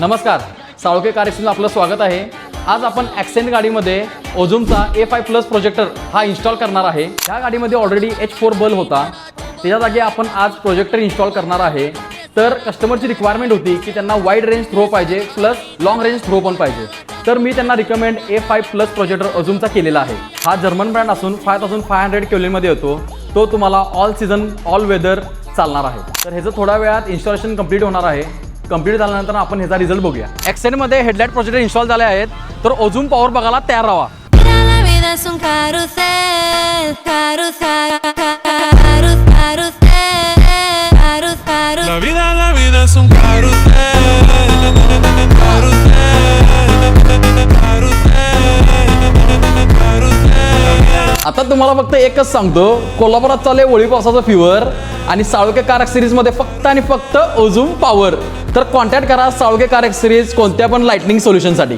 नमस्कार, साळुंखे कार एक्सचेंजला आपलं स्वागत आहे। आज आपण ॲक्सेंट गाडीमध्ये ओझूमचा A5 प्लस प्रोजेक्टर हा इन्स्टॉल करणार आहे। या गाडीमध्ये ऑलरेडी H4 बल्ब होता, त्याच्या जागी आपण आज प्रोजेक्टर इन्स्टॉल करणार आहे। तर कस्टमरची रिक्वायरमेंट होती की त्यांना वाईड रेंज थ्रो पाहिजे प्लस लॉंग रेंज थ्रो पण पाहिजे, तर मी त्यांना रिकमेंड A5 प्लस प्रोजेक्टर ओझूमचा केलेला आहे। हा जर्मन ब्रँड असून 5500 केल्विनमध्ये येतो। तो तुम्हाला ऑल सीझन ऑल वेदर चालणार आहे। तर ह्याचं थोड्या वेळात इन्स्टॉलेशन कंप्लीट होणार आहे। कंप्लीट झाल्यानंतर आपण ह्याचा रिझल्ट बघूया। ॲक्सेंटमध्ये हेडलाईट प्रोजेक्टर इन्स्टॉल झाले आहेत, तर ओझूम पॉवर बघायला तयार राहा। La vida es un carrusel, carrusel, carrusel, carrusel. La vida es un carrusel, carrusel. आता तुम्हाला फक्त एकच सांगतो, कोल्हापुरात चालू आहे होळी पावसाचा फीवर आणि साळुंखे कार सिरीजमध्ये फक्त आणि फक्त ओझूम पॉवर। तर कॉन्टॅक्ट करा साळुंखे कार सिरीज कोणत्या पण लाइटनिंग सोल्युशनसाठी।